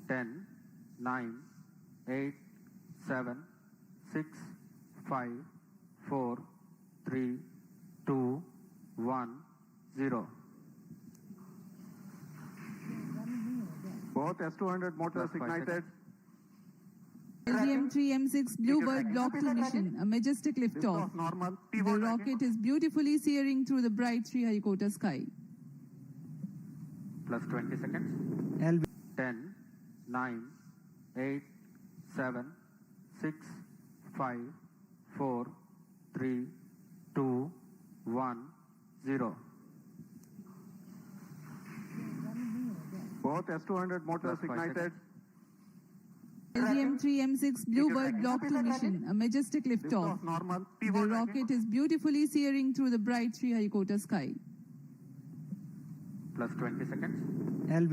10, 9, 8, 7, 6, 5, 4, 3, 2, 1, 0. Both S200 motors ignited. LGM-3 M6 Bluebird Block 2 mission, a majestic liftoff. The rocket is beautifully searing through the bright Sriharikota sky. Plus 20 seconds. 10, 9, 8, 7, 6, 5, 4, 3, 2, 1, 0. Both S200 motors ignited. LGM-3 M6 Bluebird Block 2 mission, a majestic liftoff. The rocket is beautifully searing through the bright Sriharikota sky. Plus 20 seconds.